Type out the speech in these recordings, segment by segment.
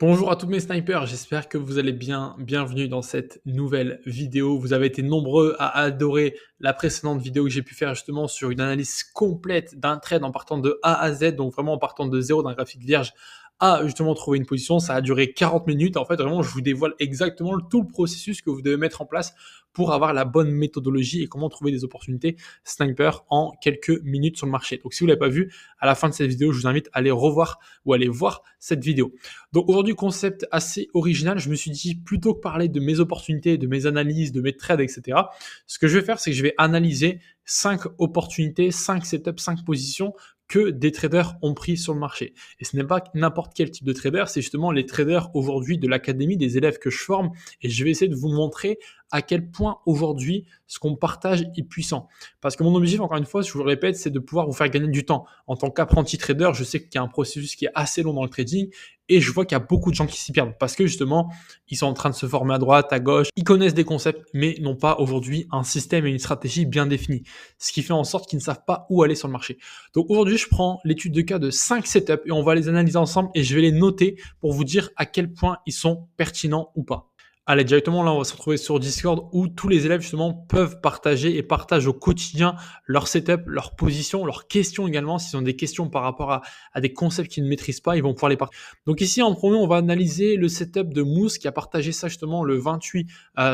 Bonjour à tous mes snipers, j'espère que vous allez bien. Bienvenue dans cette nouvelle vidéo. Vous avez été nombreux à adorer la précédente vidéo que j'ai pu faire justement sur une analyse complète d'un trade en partant de A à Z, donc vraiment en partant de zéro d'un graphique vierge à justement trouver une position. Ça a duré 40 minutes. En fait, vraiment, je vous dévoile exactement tout le processus que vous devez mettre en place pour avoir la bonne méthodologie et comment trouver des opportunités sniper en quelques minutes sur le marché. Donc, si vous ne l'avez pas vu, à la fin de cette vidéo, je vous invite à aller revoir ou aller voir cette vidéo. Donc aujourd'hui, concept assez original. Je me suis dit, plutôt que parler de mes opportunités, de mes analyses, de mes trades, etc., ce que je vais faire, c'est que je vais analyser 5 opportunités, 5 setups, 5 positions que des traders ont pris sur le marché. Et ce n'est pas n'importe quel type de trader, c'est justement les traders aujourd'hui de l'académie, des élèves que je forme. Et je vais essayer de vous montrer à quel point aujourd'hui ce qu'on partage est puissant. Parce que mon objectif, encore une fois, je vous le répète, c'est de pouvoir vous faire gagner du temps. En tant qu'apprenti trader, je sais qu'il y a un processus qui est assez long dans le trading et je vois qu'il y a beaucoup de gens qui s'y perdent parce que justement, ils sont en train de se former à droite, à gauche, ils connaissent des concepts mais n'ont pas aujourd'hui un système et une stratégie bien définis. Ce qui fait en sorte qu'ils ne savent pas où aller sur le marché. Donc aujourd'hui, je prends l'étude de cas de 5 setups et on va les analyser ensemble et je vais les noter pour vous dire à quel point ils sont pertinents ou pas. Allez, directement, là, on va se retrouver sur Discord où tous les élèves, justement, peuvent partager et partagent au quotidien leur setup, leur position, leurs questions également. S'ils ont des questions par rapport à des concepts qu'ils ne maîtrisent pas, ils vont pouvoir les partager. Donc ici, en premier, on va analyser le setup de Mousse qui a partagé ça, justement, le 28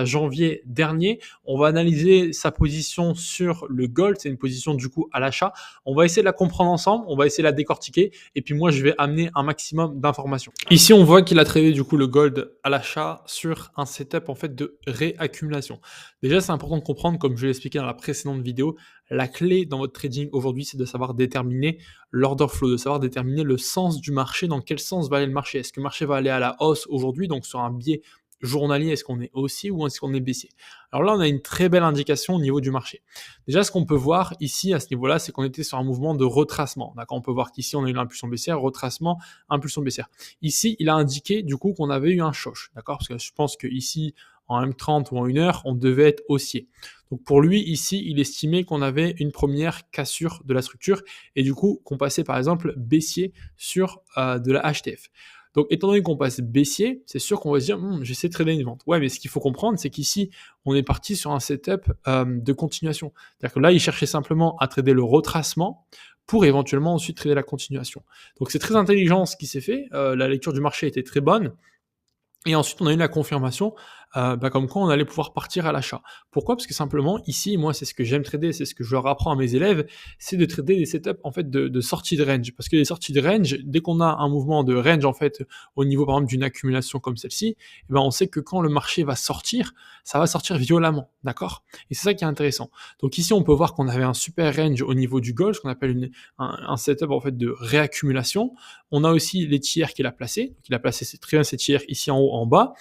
janvier dernier. On va analyser sa position sur le gold. C'est une position, du coup, à l'achat. On va essayer de la comprendre ensemble. On va essayer de la décortiquer. Et puis moi, je vais amener un maximum d'informations. Ici, on voit qu'il a tradé, du coup, le gold à l'achat sur un setup en fait de réaccumulation. Déjà, c'est important de comprendre, comme je l'ai expliqué dans la précédente vidéo, la clé dans votre trading aujourd'hui, c'est de savoir déterminer l'order flow, de savoir déterminer le sens du marché, dans quel sens va aller le marché. Est-ce que le marché va aller à la hausse aujourd'hui, donc sur un biais journalier, est-ce qu'on est haussier ou est-ce qu'on est baissier? Alors là, on a une très belle indication au niveau du marché. Déjà, ce qu'on peut voir ici, à ce niveau-là, c'est qu'on était sur un mouvement de retracement. D'accord, on peut voir qu'ici, on a eu l'impulsion baissière, retracement, impulsion baissière. Ici, il a indiqué du coup qu'on avait eu un choc, d'accord? Parce que je pense qu'ici, en M30 ou en 1 heure, on devait être haussier. Donc pour lui, ici, il estimait qu'on avait une première cassure de la structure et du coup qu'on passait par exemple baissier sur de la HTF. Donc étant donné qu'on passe baissier, c'est sûr qu'on va se dire j'essaie de trader une vente. Ouais, mais ce qu'il faut comprendre, c'est qu'ici, on est parti sur un setup de continuation. C'est-à-dire que là, il cherchait simplement à trader le retracement pour éventuellement ensuite trader la continuation. Donc c'est très intelligent ce qui s'est fait, la lecture du marché était très bonne, et ensuite on a eu la confirmation comme quoi on allait pouvoir partir à l'achat. Pourquoi? Parce que simplement ici, moi c'est ce que j'aime trader, c'est ce que je leur apprends à mes élèves, c'est de trader des setups en fait de sortie de range. Parce que les sorties de range, dès qu'on a un mouvement de range en fait au niveau par exemple d'une accumulation comme celle-ci, on sait que quand le marché va sortir, ça va sortir violemment, d'accord? Et c'est ça qui est intéressant. Donc ici on peut voir qu'on avait un super range au niveau du gold, ce qu'on appelle un setup en fait de réaccumulation. On a aussi les tiers qu'il a placés. Donc il a placé très bien ces tiers ici en haut, en bas.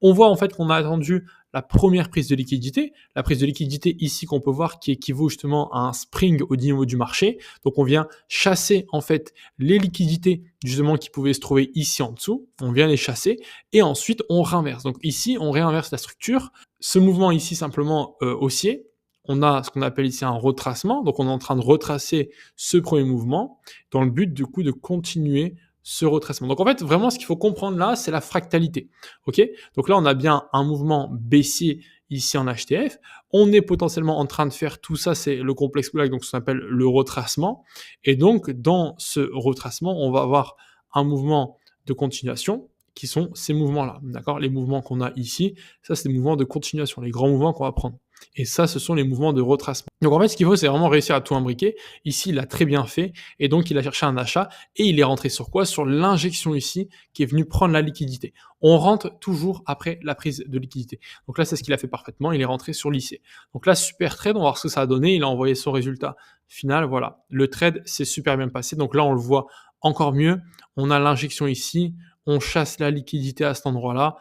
On voit en fait qu'on a attendu la première prise de liquidité. La prise de liquidité ici qu'on peut voir qui équivaut justement à un spring au niveau du marché. Donc on vient chasser en fait les liquidités justement qui pouvaient se trouver ici en dessous. On vient les chasser et ensuite on réinverse. Donc ici on réinverse la structure. Ce mouvement ici simplement haussier. On a ce qu'on appelle ici un retracement. Donc on est en train de retracer ce premier mouvement dans le but du coup de continuer ce retracement. Donc en fait, vraiment, ce qu'il faut comprendre là, c'est la fractalité. Ok? Donc là, on a bien un mouvement baissier ici en HTF. On est potentiellement en train de faire tout ça, c'est le complexe black, donc ce qu'on appelle le retracement. Et donc, dans ce retracement, on va avoir un mouvement de continuation qui sont ces mouvements-là. D'accord? Les mouvements qu'on a ici, ça, c'est des mouvements de continuation, les grands mouvements qu'on va prendre. Et ça, ce sont les mouvements de retracement. Donc en fait, ce qu'il faut, c'est vraiment réussir à tout imbriquer. Ici, il a très bien fait. Et donc, il a cherché un achat. Et il est rentré sur quoi? Sur l'injection ici, qui est venue prendre la liquidité. On rentre toujours après la prise de liquidité. Donc là, c'est ce qu'il a fait parfaitement. Il est rentré sur l'IC. Donc là, super trade. On va voir ce que ça a donné. Il a envoyé son résultat final. Voilà. Le trade s'est super bien passé. Donc là, on le voit encore mieux. On a l'injection ici. On chasse la liquidité à cet endroit-là.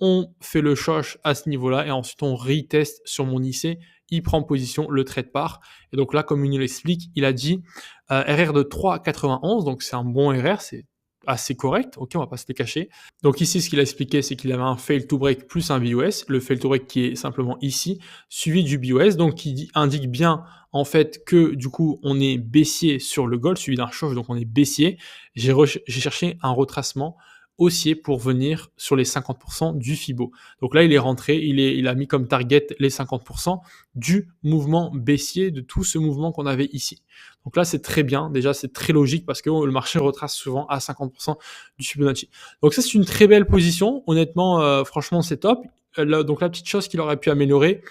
On fait le choche à ce niveau-là et ensuite on reteste sur mon IC, il prend position, le trade part. Et donc là, comme il nous l'explique, il a dit RR de 3,91, donc c'est un bon RR, c'est assez correct, ok, on va pas se les cacher. Donc ici, ce qu'il a expliqué, c'est qu'il avait un fail to break plus un BOS, le fail to break qui est simplement ici, suivi du BOS, donc qui indique bien en fait que du coup on est baissier sur le gold, suivi d'un choc, donc on est baissier. J'ai cherché un retracement haussier pour venir sur les 50% du Fibo. Donc là, il est rentré, il a mis comme target les 50% du mouvement baissier, de tout ce mouvement qu'on avait ici. Donc là, c'est très bien. Déjà, c'est très logique parce que le marché retrace souvent à 50% du Fibonacci. Donc ça, c'est une très belle position. Honnêtement, franchement, c'est top. Donc la petite chose qu'il aurait pu améliorer,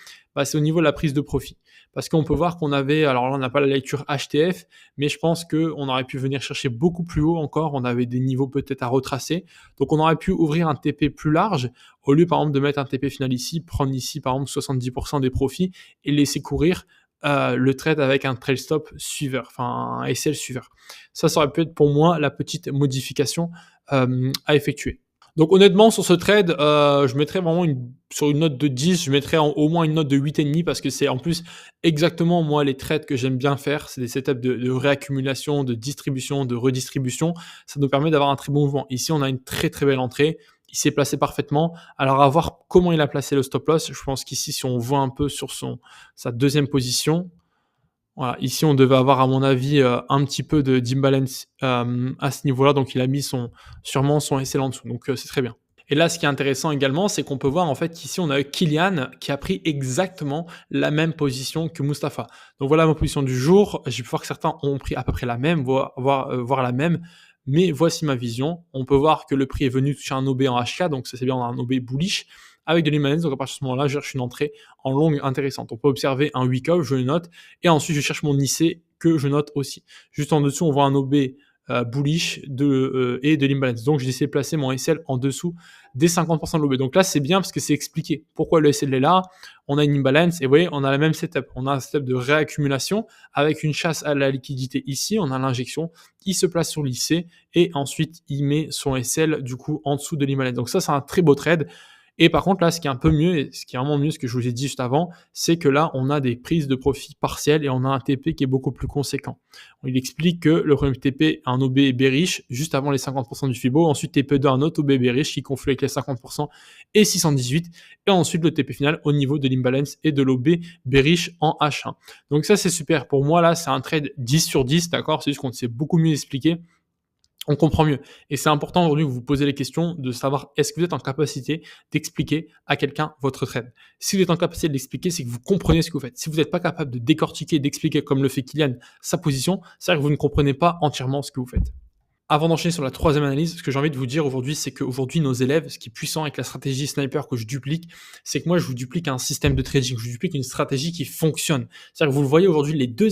c'est au niveau de la prise de profit. Parce qu'on peut voir qu'on avait, alors là on n'a pas la lecture HTF, mais je pense qu'on aurait pu venir chercher beaucoup plus haut encore, on avait des niveaux peut-être à retracer, donc on aurait pu ouvrir un TP plus large, au lieu par exemple de mettre un TP final ici, prendre ici par exemple 70% des profits et laisser courir le trade avec un trail stop suiveur, enfin un SL suiveur. Ça aurait pu être pour moi la petite modification à effectuer. Donc honnêtement, sur ce trade, je mettrais vraiment sur une note de 10, je mettrais au moins une note de 8,5 parce que c'est en plus exactement moi les trades que j'aime bien faire. C'est des setups de réaccumulation, de distribution, de redistribution. Ça nous permet d'avoir un très bon mouvement. Ici, on a une très très belle entrée. Il s'est placé parfaitement. Alors à voir comment il a placé le stop loss. Je pense qu'ici, si on voit un peu sur sa deuxième position, voilà, ici on devait avoir à mon avis un petit peu d'imbalance à ce niveau-là, donc il a mis sûrement son SL en dessous, donc c'est très bien. Et là, ce qui est intéressant également, c'est qu'on peut voir en fait qu'ici on a Kylian qui a pris exactement la même position que Mustapha. Donc voilà ma position du jour. J'ai pu voir que certains ont pris à peu près la même, voire la même. Mais voici ma vision. On peut voir que le prix est venu toucher un OB en HK, donc ça c'est bien, on a un OB bullish avec de l'imbalance. Donc à partir de ce moment-là, je cherche une entrée en longue intéressante. On peut observer un week off, je le note, et ensuite je cherche mon IC que je note aussi. Juste en dessous, on voit un OB bullish et de l'imbalance. Donc j'ai décidé de placer mon SL en dessous des 50% de l'OB. Donc là c'est bien parce que c'est expliqué pourquoi le SL est là. On a une imbalance et vous voyez on a la même setup. On a un setup de réaccumulation avec une chasse à la liquidité ici. On a l'injection, il se place sur l'IC et ensuite il met son SL du coup en dessous de l'imbalance. Donc ça c'est un très beau trade. Et par contre, là, ce qui est un peu mieux, et ce qui est vraiment mieux, ce que je vous ai dit juste avant, c'est que là, on a des prises de profit partielles et on a un TP qui est beaucoup plus conséquent. Il explique que le premier TP, un OB bearish, juste avant les 50% du Fibo, ensuite TP2, un autre OB bearish qui conflue avec les 50% et 618, et ensuite le TP final au niveau de l'imbalance et de l'OB bearish en H1. Donc ça, c'est super. Pour moi, là, c'est un trade 10 sur 10, d'accord? C'est juste qu'on s'est beaucoup mieux expliqué. On comprend mieux. Et c'est important aujourd'hui que vous vous posez les questions de savoir est-ce que vous êtes en capacité d'expliquer à quelqu'un votre trade. Si vous êtes en capacité de l'expliquer, c'est que vous comprenez ce que vous faites. Si vous n'êtes pas capable de décortiquer, d'expliquer comme le fait Kylian sa position, c'est-à-dire que vous ne comprenez pas entièrement ce que vous faites. Avant d'enchaîner sur la troisième analyse, ce que j'ai envie de vous dire aujourd'hui, c'est qu'aujourd'hui, nos élèves, ce qui est puissant avec la stratégie sniper que je duplique, c'est que moi, je vous duplique un système de trading, je vous duplique une stratégie qui fonctionne. C'est-à-dire que vous le voyez aujourd'hui, les deux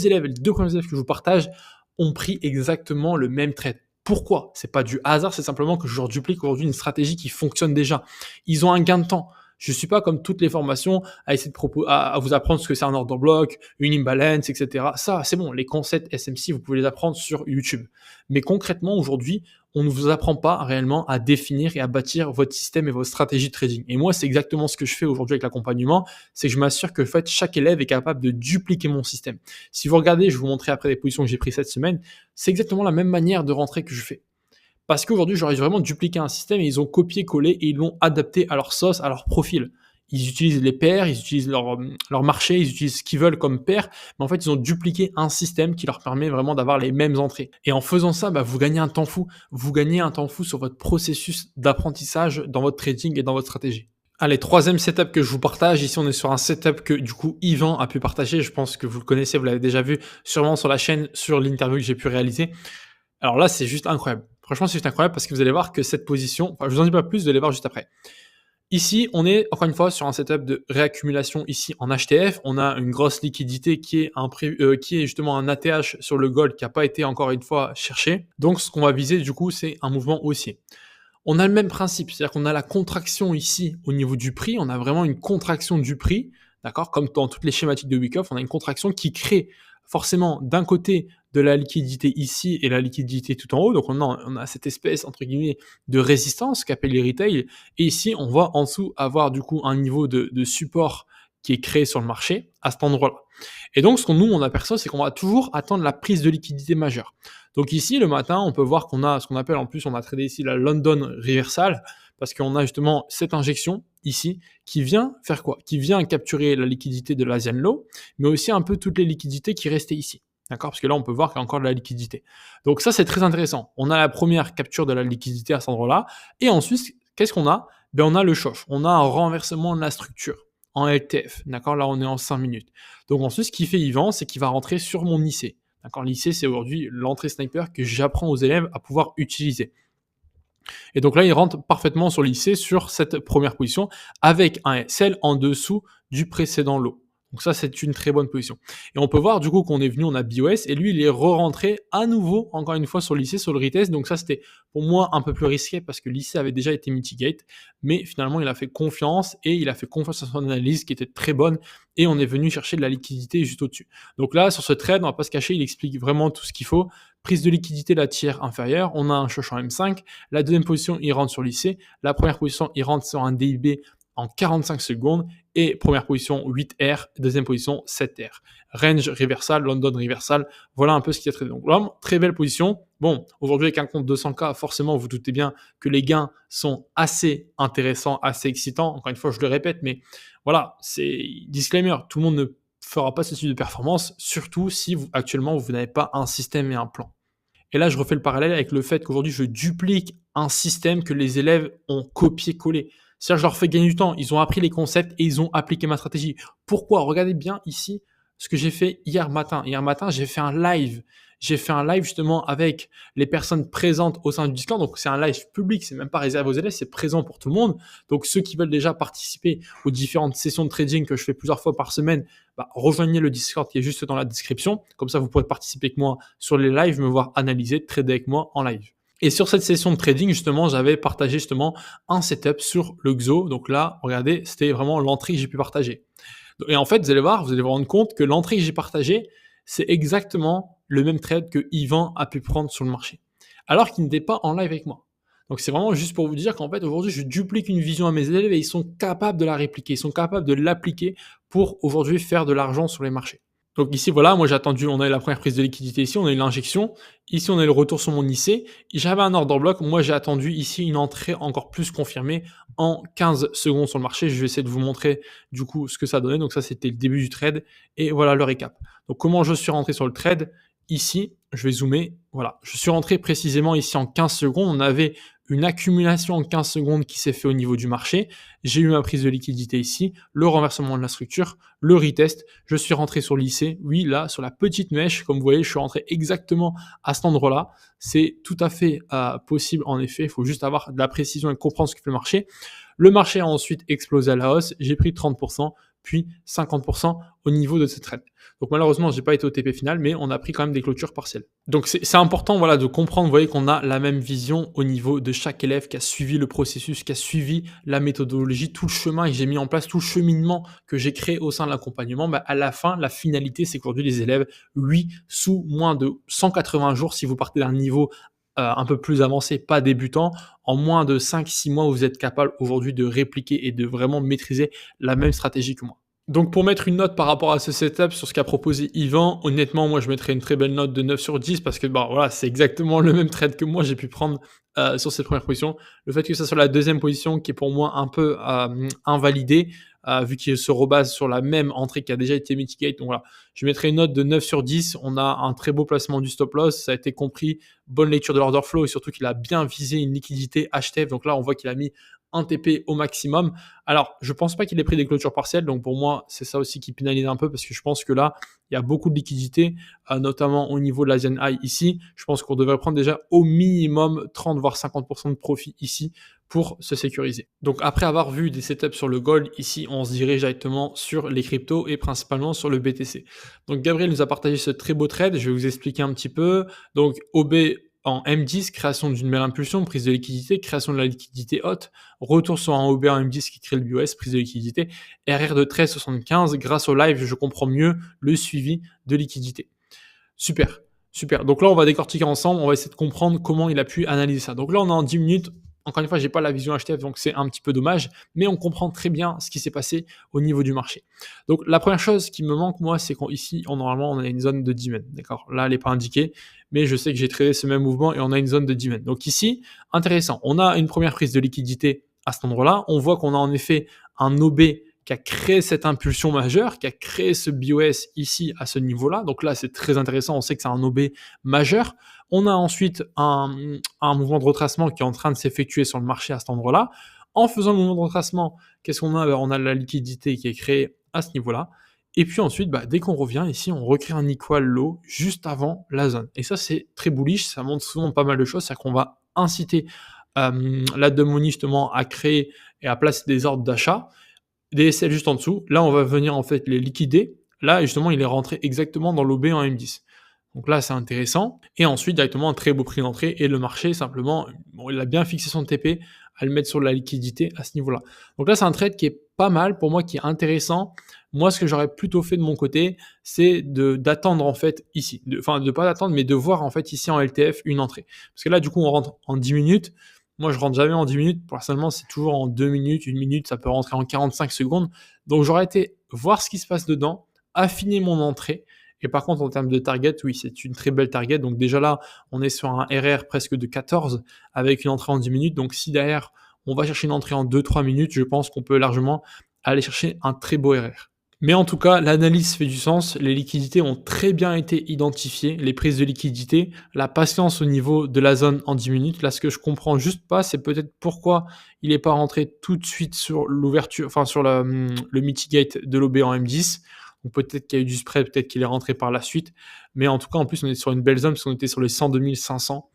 premiers élèves que je vous partage ont pris exactement le même trade. Pourquoi? C'est pas du hasard, c'est simplement que je leur duplique aujourd'hui une stratégie qui fonctionne déjà. Ils ont un gain de temps. Je suis pas comme toutes les formations à essayer à vous apprendre ce que c'est un order block, une imbalance, etc. Ça, c'est bon. Les concepts SMC, vous pouvez les apprendre sur YouTube. Mais concrètement, aujourd'hui, on ne vous apprend pas réellement à définir et à bâtir votre système et votre stratégie de trading. Et moi, c'est exactement ce que je fais aujourd'hui avec l'accompagnement. C'est que je m'assure que en fait, chaque élève est capable de dupliquer mon système. Si vous regardez, je vais vous montrer après les positions que j'ai prises cette semaine, c'est exactement la même manière de rentrer que je fais. Parce qu'aujourd'hui, j'aurais vraiment dupliqué un système et ils ont copié-collé et ils l'ont adapté à leur sauce, à leur profil. Ils utilisent les paires, ils utilisent leur marché, ils utilisent ce qu'ils veulent comme paire, mais en fait, ils ont dupliqué un système qui leur permet vraiment d'avoir les mêmes entrées. Et en faisant ça, vous gagnez un temps fou. Vous gagnez un temps fou sur votre processus d'apprentissage dans votre trading et dans votre stratégie. Allez, troisième setup que je vous partage. Ici, on est sur un setup que du coup Yvan a pu partager. Je pense que vous le connaissez, vous l'avez déjà vu sûrement sur la chaîne, sur l'interview que j'ai pu réaliser. Alors là, c'est juste incroyable. Franchement, c'est juste incroyable parce que vous allez voir que cette position, je vous en dis pas plus, vous allez voir juste après. Ici, on est encore une fois sur un setup de réaccumulation ici en HTF. On a une grosse liquidité qui est justement un ATH sur le gold qui n'a pas été encore une fois cherché. Donc, ce qu'on va viser du coup, c'est un mouvement haussier. On a le même principe, c'est-à-dire qu'on a la contraction ici au niveau du prix. On a vraiment une contraction du prix, d'accord? Comme dans toutes les schématiques de Wyckoff, on a une contraction qui crée forcément d'un côté de la liquidité ici et la liquidité tout en haut. Donc on a cette espèce entre guillemets de résistance qu'appellent les retail. Et ici, on va en dessous avoir du coup un niveau de support qui est créé sur le marché à cet endroit-là. Et donc, ce qu'on nous on aperçoit, c'est qu'on va toujours attendre la prise de liquidité majeure. Donc ici, le matin, on peut voir qu'on a ce qu'on appelle en plus, on a tradé ici la London Reversal parce qu'on a justement cette injection ici qui vient faire quoi? Qui vient capturer la liquidité de l'Asian Low, mais aussi un peu toutes les liquidités qui restaient ici. D'accord? Parce que là, on peut voir qu'il y a encore de la liquidité. Donc ça, c'est très intéressant. On a la première capture de la liquidité à cet endroit-là. Et ensuite, qu'est-ce qu'on a? Ben, on a le chauffe. On a un renversement de la structure en LTF. D'accord? Là, on est en 5 minutes. Donc ensuite, ce qu'il fait Yvan, c'est qu'il va rentrer sur mon IC. D'accord? L'IC, c'est aujourd'hui l'entrée sniper que j'apprends aux élèves à pouvoir utiliser. Et donc là, il rentre parfaitement sur l'IC sur cette première position avec un SL en dessous du précédent lot. Donc ça, c'est une très bonne position. Et on peut voir du coup qu'on est venu, on a BOS, et lui, il est re-rentré à nouveau, encore une fois, sur l'IC, sur le retest. Donc ça, c'était pour moi un peu plus risqué parce que l'IC avait déjà été mitigate. Mais finalement, il a fait confiance et il a fait confiance à son analyse qui était très bonne. Et on est venu chercher de la liquidité juste au-dessus. Donc là, sur ce trade, on va pas se cacher, il explique vraiment tout ce qu'il faut. Prise de liquidité, la tiers inférieure. On a un choc en M5. La deuxième position, il rentre sur l'IC. La première position, il rentre sur un DIB en 45 secondes. Et première position, 8R. Deuxième position, 7R. Range reversal, London reversal. Voilà un peu ce qu'il y a très donc là, très belle position. Bon, aujourd'hui, avec un compte 200K, forcément, vous vous doutez bien que les gains sont assez intéressants, assez excitants. Encore une fois, je le répète, mais voilà, c'est disclaimer. Tout le monde ne fera pas ce type de performance, surtout si vous, actuellement, vous n'avez pas un système et un plan. Et là, je refais le parallèle avec le fait qu'aujourd'hui, je duplique un système que les élèves ont copié-collé. C'est-à-dire, je leur fais gagner du temps. Ils ont appris les concepts et ils ont appliqué ma stratégie. Pourquoi? Regardez bien ici ce que j'ai fait hier matin. Hier matin, j'ai fait un live. J'ai fait un live justement avec les personnes présentes au sein du Discord. Donc, c'est un live public. C'est même pas réservé aux élèves. C'est présent pour tout le monde. Donc, ceux qui veulent déjà participer aux différentes sessions de trading que je fais plusieurs fois par semaine, bah, rejoignez le Discord qui est juste dans la description. Comme ça, vous pourrez participer avec moi sur les lives, me voir analyser, trader avec moi en live. Et sur cette session de trading, justement, j'avais partagé justement un setup sur le XO. Donc là, regardez, c'était vraiment l'entrée que j'ai pu partager. Et en fait, vous allez voir, vous allez vous rendre compte que l'entrée que j'ai partagée, c'est exactement le même trade que Yvan a pu prendre sur le marché. Alors qu'il n'était pas en live avec moi. Donc c'est vraiment juste pour vous dire qu'en fait, aujourd'hui, je duplique une vision à mes élèves et ils sont capables de la répliquer, ils sont capables de l'appliquer pour aujourd'hui faire de l'argent sur les marchés. Donc ici, voilà, moi j'ai attendu, on a eu la première prise de liquidité ici, on a eu l'injection. Ici, on a eu le retour sur mon IC. J'avais un order block. Moi, j'ai attendu ici une entrée encore plus confirmée en 15 secondes sur le marché. Je vais essayer de vous montrer du coup ce que ça donnait. Donc ça, c'était le début du trade. Et voilà le récap. Donc comment je suis rentré sur le trade? Ici, je vais zoomer. Voilà, je suis rentré précisément ici en 15 secondes. On avait une accumulation en 15 secondes qui s'est fait au niveau du marché. J'ai eu ma prise de liquidité ici, le renversement de la structure, le retest. Je suis rentré sur l'IC. Oui, là, sur la petite mèche, comme vous voyez, je suis rentré exactement à cet endroit-là. C'est tout à fait possible, en effet. Il faut juste avoir de la précision et comprendre ce que fait le marché. Le marché a ensuite explosé à la hausse. J'ai pris 30%, puis 50% au niveau de ce trade. Donc malheureusement, j'ai pas été au TP final, mais on a pris quand même des clôtures partielles. Donc c'est important, voilà, de comprendre, vous voyez, qu'on a la même vision au niveau de chaque élève qui a suivi le processus, qui a suivi la méthodologie, tout le chemin que j'ai mis en place, tout le cheminement que j'ai créé au sein de l'accompagnement. Bah, à la fin, la finalité, c'est qu'aujourd'hui, les élèves, oui, sous moins de 180 jours, si vous partez d'un niveau un peu plus avancé, pas débutant, en moins de 5-6 mois, vous êtes capable aujourd'hui de répliquer et de vraiment maîtriser la même stratégie que moi. Donc pour mettre une note par rapport à ce setup sur ce qu'a proposé Yvan, honnêtement, moi je mettrais une très belle note de 9 sur 10 parce que bah, voilà, c'est exactement le même trade que moi j'ai pu prendre sur cette première position. Le fait que ça soit la deuxième position qui est pour moi un peu invalidée, vu qu'il se rebase sur la même entrée qui a déjà été mitigate. Donc voilà, je mettrai une note de 9 sur 10. On a un très beau placement du stop loss, ça a été compris, bonne lecture de l'order flow et surtout qu'il a bien visé une liquidité HTF. Donc là, on voit qu'il a mis un TP au maximum. Alors, je pense pas qu'il ait pris des clôtures partielles, donc pour moi, c'est ça aussi qui pénalise un peu parce que je pense que là, il y a beaucoup de liquidités, notamment au niveau de l'Asian High ici. Je pense qu'on devrait prendre déjà au minimum 30 voire 50% de profit ici pour se sécuriser. Donc après avoir vu des setups sur le gold, ici on se dirige directement sur les cryptos et principalement sur le BTC. Donc Gabriel nous a partagé ce très beau trade, je vais vous expliquer un petit peu. Donc OB en M10, création d'une belle impulsion, prise de liquidité, création de la liquidité haute, retour sur un OB en M10 qui crée le BOS, prise de liquidité, RR de 13,75, grâce au live, je comprends mieux le suivi de liquidité. Super, super. Donc là, on va décortiquer ensemble, on va essayer de comprendre comment il a pu analyser ça. Donc là, on est en 10 minutes. Encore une fois, j'ai pas la vision HTF, donc c'est un petit peu dommage, mais on comprend très bien ce qui s'est passé au niveau du marché. Donc la première chose qui me manque, moi, c'est qu'ici, normalement, on a une zone de 10 mètres, d'accord? Là, elle n'est pas indiquée, mais je sais que j'ai tradé ce même mouvement et on a une zone de 10 mètres. Donc ici, intéressant, on a une première prise de liquidité à cet endroit-là. On voit qu'on a en effet un OB qui a créé cette impulsion majeure, qui a créé ce BOS ici à ce niveau-là. Donc là, c'est très intéressant, on sait que c'est un OB majeur. On a ensuite un mouvement de retracement qui est en train de s'effectuer sur le marché à cet endroit-là. En faisant le mouvement de retracement, qu'est-ce qu'on a? On a la liquidité qui est créée à ce niveau-là. Et puis ensuite, dès qu'on revient ici, on recrée un equal low juste avant la zone. Et ça, c'est très bullish, ça montre souvent pas mal de choses, c'est-à-dire qu'on va inciter la demoni justement à créer et à placer des ordres d'achat, des SL juste en dessous. Là, on va venir en fait les liquider. Là, justement, il est rentré exactement dans l'OB en M10. Donc là, c'est intéressant. Et ensuite, directement, un très beau prix d'entrée. Et le marché, simplement, il a bien fixé son TP à le mettre sur la liquidité à ce niveau-là. Donc là, c'est un trade qui est pas mal pour moi, qui est intéressant. Moi, ce que j'aurais plutôt fait de mon côté, c'est d'attendre en fait ici. Enfin, de pas d'attendre, mais de voir en fait ici en LTF une entrée. Parce que là, du coup, on rentre en 10 minutes. Moi, je rentre jamais en 10 minutes. Personnellement, c'est toujours en 2 minutes, 1 minute. Ça peut rentrer en 45 secondes. Donc, j'aurais été voir ce qui se passe dedans, affiner mon entrée. Et par contre, en termes de target, oui, c'est une très belle target. Donc déjà là, on est sur un RR presque de 14 avec une entrée en 10 minutes. Donc si derrière, on va chercher une entrée en 2-3 minutes, je pense qu'on peut largement aller chercher un très beau RR. Mais en tout cas, l'analyse fait du sens. Les liquidités ont très bien été identifiées, les prises de liquidité, la patience au niveau de la zone en 10 minutes. Là, ce que je comprends juste pas, c'est peut-être pourquoi il n'est pas rentré tout de suite sur l'ouverture, enfin sur le mitigate de l'OB en M10. Donc peut-être qu'il y a eu du spread, peut-être qu'il est rentré par la suite. Mais en tout cas, en plus, on est sur une belle zone parce qu'on était sur les 102 500.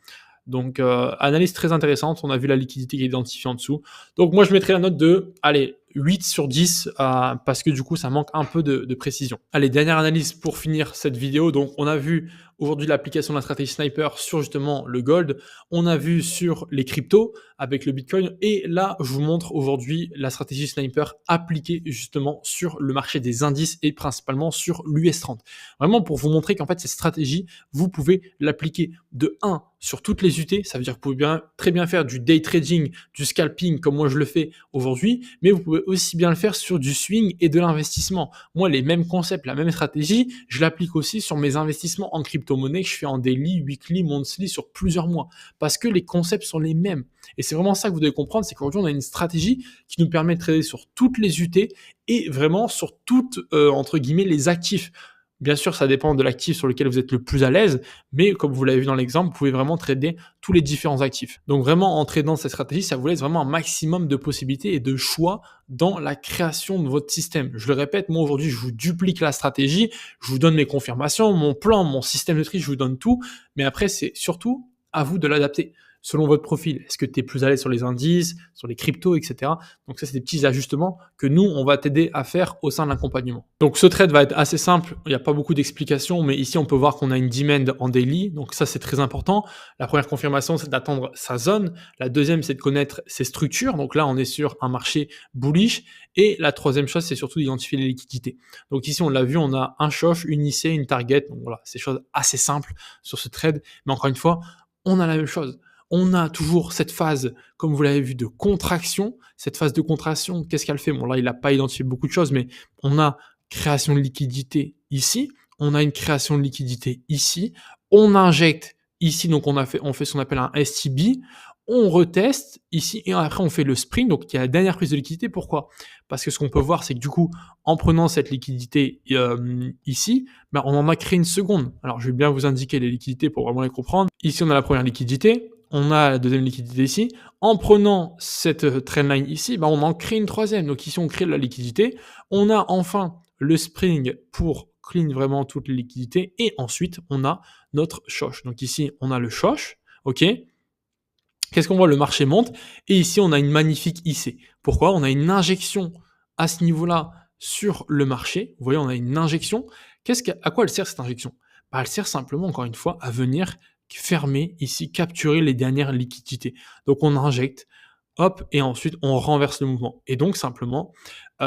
Donc, analyse très intéressante. On a vu la liquidité qui est identifiée en dessous. Donc, moi, je mettrais la note de, allez, 8 sur 10 parce que du coup, ça manque un peu de précision. Allez, dernière analyse pour finir cette vidéo. Donc, on a vu aujourd'hui l'application de la stratégie sniper sur justement le gold. On a vu sur les cryptos avec le Bitcoin. Et là, je vous montre aujourd'hui la stratégie sniper appliquée justement sur le marché des indices et principalement sur l'US30. Vraiment pour vous montrer qu'en fait, cette stratégie, vous pouvez l'appliquer de 1 sur toutes les UT. Ça veut dire que vous pouvez très bien faire du day trading, du scalping comme moi je le fais aujourd'hui, mais vous pouvez aussi bien le faire sur du swing et de l'investissement. Moi, les mêmes concepts, la même stratégie, je l'applique aussi sur mes investissements en crypto-monnaie que je fais en daily, weekly, monthly sur plusieurs mois parce que les concepts sont les mêmes. Et c'est vraiment ça que vous devez comprendre, c'est qu'aujourd'hui, on a une stratégie qui nous permet de trader sur toutes les UT et vraiment sur toutes, entre guillemets, les actifs. Bien sûr, ça dépend de l'actif sur lequel vous êtes le plus à l'aise, mais comme vous l'avez vu dans l'exemple, vous pouvez vraiment trader tous les différents actifs. Donc vraiment, en tradant cette stratégie, ça vous laisse vraiment un maximum de possibilités et de choix dans la création de votre système. Je le répète, moi aujourd'hui, je vous duplique la stratégie, je vous donne mes confirmations, mon plan, mon système de tri, je vous donne tout, mais après, c'est surtout à vous de l'adapter selon votre profil. Est-ce que tu es plus à l'aise sur les indices, sur les cryptos, etc. Donc ça, c'est des petits ajustements que nous, on va t'aider à faire au sein de l'accompagnement. Donc ce trade va être assez simple, il n'y a pas beaucoup d'explications, mais ici, on peut voir qu'on a une demand en daily, donc ça, c'est très important. La première confirmation, c'est d'attendre sa zone. La deuxième, c'est de connaître ses structures. Donc là, on est sur un marché bullish. Et la troisième chose, c'est surtout d'identifier les liquidités. Donc ici, on l'a vu, on a un choche, une IC, une target. Donc voilà, c'est des choses assez simples sur ce trade. Mais encore une fois, on a la même chose. On a toujours cette phase, comme vous l'avez vu, de contraction. Cette phase de contraction, qu'est-ce qu'elle fait? Bon, là, il n'a pas identifié beaucoup de choses, mais on a création de liquidité ici. On a une création de liquidité ici. On injecte ici, donc on fait ce qu'on appelle un STB. On reteste ici et après on fait le sprint. Donc il y a la dernière prise de liquidité. Pourquoi? Parce que ce qu'on peut voir, c'est que du coup, en prenant cette liquidité ici, on en a créé une seconde. Alors je vais bien vous indiquer les liquidités pour vraiment les comprendre. Ici, on a la première liquidité. On a la deuxième liquidité ici. En prenant cette trendline ici, on en crée une troisième. Donc ici, on crée de la liquidité. On a enfin le spring pour clean vraiment toutes les liquidités. Et ensuite, on a notre shosh. Donc ici, on a le shosh. OK. Qu'est-ce qu'on voit? Le marché monte. Et ici, on a une magnifique IC. Pourquoi? On a une injection à ce niveau-là sur le marché. Vous voyez, on a une injection. À quoi elle sert cette injection? Elle sert simplement, encore une fois, à venir fermer ici, capturer les dernières liquidités. Donc on injecte, hop, et ensuite on renverse le mouvement. Et donc simplement,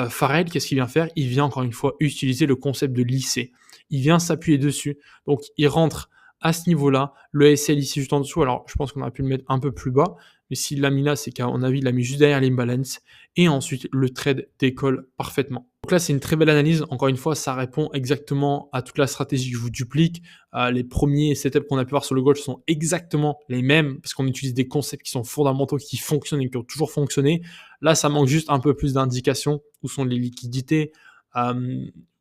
Farrell, qu'est-ce qu'il vient faire? Il vient encore une fois utiliser le concept de lisser. Il vient s'appuyer dessus. Donc il rentre à ce niveau-là, le SL ici juste en dessous. Alors je pense qu'on aurait pu le mettre un peu plus bas, mais s'il l'a mis là, c'est qu'à mon avis, il l'a mis juste derrière l'imbalance. Et ensuite, le trade décolle parfaitement. Donc là, c'est une très belle analyse. Encore une fois, ça répond exactement à toute la stratégie que je vous duplique. Les premiers setups qu'on a pu voir sur le gold sont exactement les mêmes parce qu'on utilise des concepts qui sont fondamentaux, qui fonctionnent et qui ont toujours fonctionné. Là, ça manque juste un peu plus d'indications où sont les liquidités.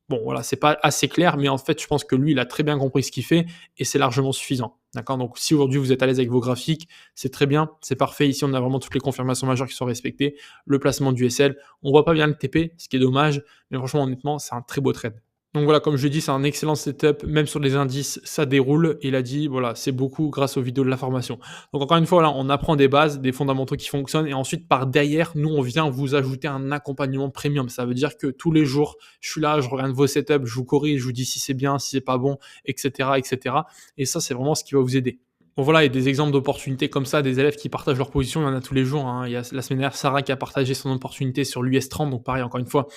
Bon, voilà, c'est pas assez clair, mais en fait, je pense que lui, il a très bien compris ce qu'il fait et c'est largement suffisant. D'accord? Donc, si aujourd'hui vous êtes à l'aise avec vos graphiques, c'est très bien, c'est parfait. Ici, on a vraiment toutes les confirmations majeures qui sont respectées. Le placement du SL, on voit pas bien le TP, ce qui est dommage, mais franchement, honnêtement, c'est un très beau trade. Donc voilà, comme je l'ai dit, c'est un excellent setup, même sur les indices, ça déroule. Et il a dit, voilà, c'est beaucoup grâce aux vidéos de la formation. Donc encore une fois, là, on apprend des bases, des fondamentaux qui fonctionnent, et ensuite, par derrière, nous, on vient vous ajouter un accompagnement premium. Ça veut dire que tous les jours, je suis là, je regarde vos setups, je vous corrige, je vous dis si c'est bien, si c'est pas bon, etc., etc. Et ça, c'est vraiment ce qui va vous aider. Bon voilà, il y a des exemples d'opportunités comme ça, des élèves qui partagent leur position, il y en a tous les jours, hein. Il y a la semaine dernière, Sarah qui a partagé son opportunité sur l'US30, donc pareil, encore une fois,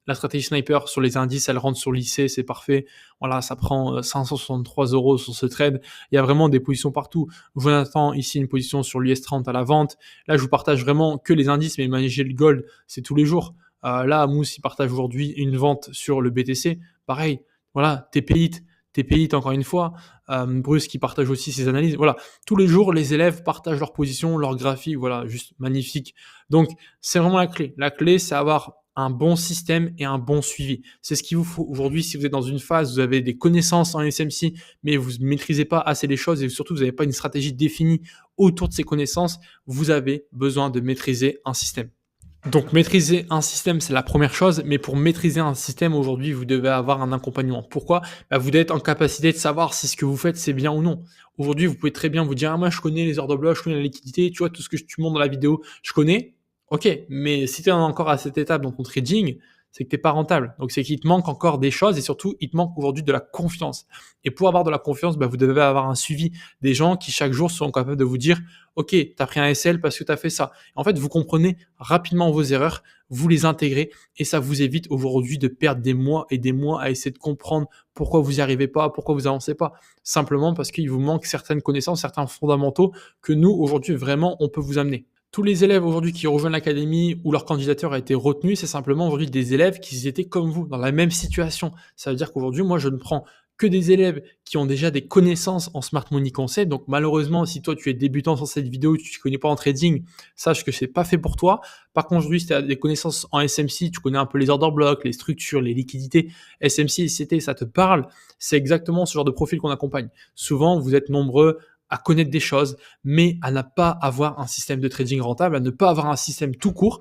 la stratégie sniper sur les indices, elle rentre sur l'IC, c'est parfait. Voilà, ça prend 563 € sur ce trade. Il y a vraiment des positions partout. Jonathan, ici, une position sur l'US30 à la vente. Là, je vous partage vraiment que les indices, mais imaginez le gold, c'est tous les jours. Là, Mousse, il partage aujourd'hui une vente sur le BTC. Pareil, voilà, TPIT encore une fois. Bruce qui partage aussi ses analyses. Voilà, tous les jours, les élèves partagent leur position, leur graphique. Voilà, juste magnifique. Donc, c'est vraiment la clé. La clé, c'est avoir un bon système et un bon suivi. C'est ce qu'il vous faut aujourd'hui si vous êtes dans une phase, vous avez des connaissances en SMC, mais vous ne maîtrisez pas assez les choses et surtout vous n'avez pas une stratégie définie autour de ces connaissances, vous avez besoin de maîtriser un système. Donc maîtriser un système, c'est la première chose, mais pour maîtriser un système aujourd'hui, vous devez avoir un accompagnement. Pourquoi? Vous devez être en capacité de savoir si ce que vous faites, c'est bien ou non. Aujourd'hui, vous pouvez très bien vous dire, ah, moi je connais les ordres de bloc, je connais la liquidité, tu vois, tout ce que tu montres dans la vidéo, je connais. Ok, mais si tu es encore à cette étape dans ton trading, c'est que tu n'es pas rentable. Donc c'est qu'il te manque encore des choses et surtout, il te manque aujourd'hui de la confiance. Et pour avoir de la confiance, vous devez avoir un suivi des gens qui chaque jour seront capables de vous dire, ok, tu as pris un SL parce que tu as fait ça. En fait, vous comprenez rapidement vos erreurs, vous les intégrez et ça vous évite aujourd'hui de perdre des mois et des mois à essayer de comprendre pourquoi vous n'y arrivez pas, pourquoi vous avancez pas. Simplement parce qu'il vous manque certaines connaissances, certains fondamentaux que nous, aujourd'hui, vraiment, on peut vous amener. Tous les élèves aujourd'hui qui rejoignent l'académie où leur candidature a été retenue, c'est simplement aujourd'hui des élèves qui étaient comme vous, dans la même situation. Ça veut dire qu'aujourd'hui, moi, je ne prends que des élèves qui ont déjà des connaissances en Smart Money Concept. Donc malheureusement, si toi tu es débutant sur cette vidéo, tu ne connais pas en trading, sache que c'est pas fait pour toi. Par contre, aujourd'hui, si tu as des connaissances en SMC, tu connais un peu les order blocks, les structures, les liquidités, SMC, ICT, ça te parle, c'est exactement ce genre de profil qu'on accompagne. Souvent, vous êtes nombreux à connaître des choses, mais à ne pas avoir un système de trading rentable, à ne pas avoir un système tout court.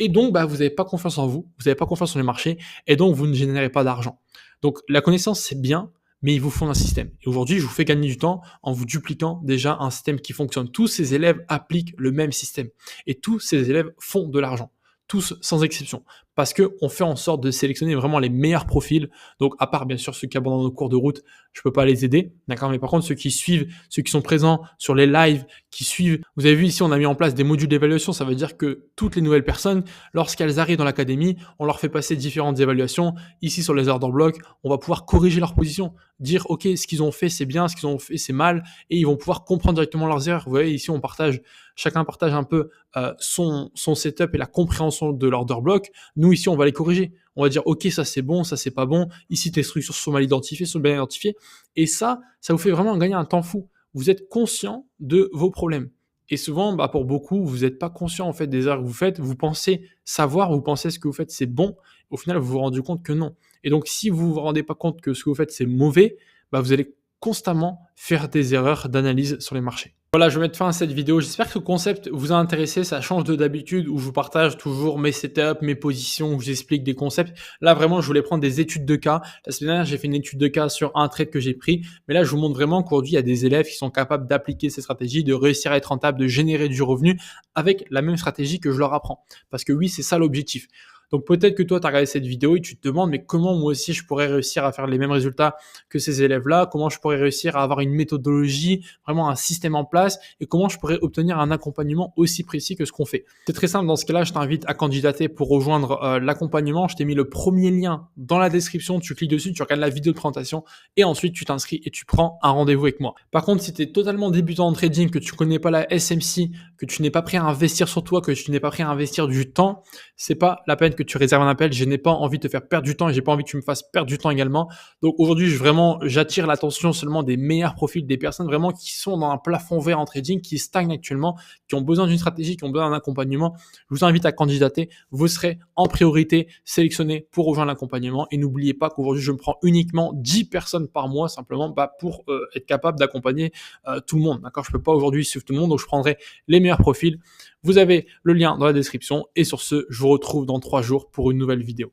Et donc, vous n'avez pas confiance en vous n'avez pas confiance en les marchés, et donc vous ne générez pas d'argent. Donc, la connaissance, c'est bien, mais il vous faut un système. Et aujourd'hui, je vous fais gagner du temps en vous dupliquant déjà un système qui fonctionne. Tous ces élèves appliquent le même système. Et tous ces élèves font de l'argent. Tous sans exception. Parce qu'on fait en sorte de sélectionner vraiment les meilleurs profils. Donc, à part bien sûr ceux qui abandonnent nos cours de route, je ne peux pas les aider. D'accord? Mais par contre, ceux qui suivent, ceux qui sont présents sur les lives, qui suivent. Vous avez vu ici, on a mis en place des modules d'évaluation. Ça veut dire que toutes les nouvelles personnes, lorsqu'elles arrivent dans l'académie, on leur fait passer différentes évaluations. Ici, sur les order blocks, on va pouvoir corriger leur position. Dire, OK, ce qu'ils ont fait, c'est bien, ce qu'ils ont fait, c'est mal. Et ils vont pouvoir comprendre directement leurs erreurs. Vous voyez, ici, chacun partage un peu son setup et la compréhension de l'order block. Nous, ici, on va les corriger. On va dire, OK, ça c'est bon, ça c'est pas bon. Ici, tes structures sont mal identifiées, sont bien identifiées. Et ça vous fait vraiment gagner un temps fou. Vous êtes conscient de vos problèmes. Et souvent, pour beaucoup, vous n'êtes pas conscient en fait des erreurs que vous faites. Vous pensez savoir, vous pensez ce que vous faites c'est bon. Au final, vous vous rendez compte que non. Et donc, si vous ne vous rendez pas compte que ce que vous faites c'est mauvais, vous allez constamment faire des erreurs d'analyse sur les marchés. Voilà, je vais mettre fin à cette vidéo. J'espère que ce concept vous a intéressé. Ça change de d'habitude où je vous partage toujours mes setups, mes positions, où je vous explique des concepts. Là, vraiment, je voulais prendre des études de cas. La semaine dernière, j'ai fait une étude de cas sur un trade que j'ai pris. Mais là, je vous montre vraiment qu'aujourd'hui, il y a des élèves qui sont capables d'appliquer ces stratégies, de réussir à être rentable, de générer du revenu avec la même stratégie que je leur apprends. Parce que oui, c'est ça l'objectif. Donc peut-être que toi, tu as regardé cette vidéo et tu te demandes, mais comment moi aussi je pourrais réussir à faire les mêmes résultats que ces élèves-là? Comment je pourrais réussir à avoir une méthodologie, vraiment un système en place et comment je pourrais obtenir un accompagnement aussi précis que ce qu'on fait? C'est très simple, dans ce cas-là, je t'invite à candidater pour rejoindre l'accompagnement. Je t'ai mis le premier lien dans la description, tu cliques dessus, tu regardes la vidéo de présentation et ensuite tu t'inscris et tu prends un rendez-vous avec moi. Par contre, si tu es totalement débutant en trading, que tu connais pas la SMC, que tu n'es pas prêt à investir sur toi, que tu n'es pas prêt à investir du temps, c'est pas la peine que que tu réserves un appel. Je n'ai pas envie de te faire perdre du temps et j'ai pas envie que tu me fasses perdre du temps également. Donc aujourd'hui, j'attire l'attention seulement des meilleurs profils, des personnes vraiment qui sont dans un plafond vert en trading, qui stagnent actuellement, qui ont besoin d'une stratégie, qui ont besoin d'un accompagnement. Je vous invite à candidater. Vous serez en priorité sélectionné pour rejoindre l'accompagnement. Et n'oubliez pas qu'aujourd'hui, je me prends uniquement 10 personnes par mois simplement pour être capable d'accompagner tout le monde. D'accord? Je peux pas aujourd'hui suivre tout le monde, donc je prendrai les meilleurs profils. Vous avez le lien dans la description. Et sur ce, je vous retrouve dans 3 jours pour une nouvelle vidéo.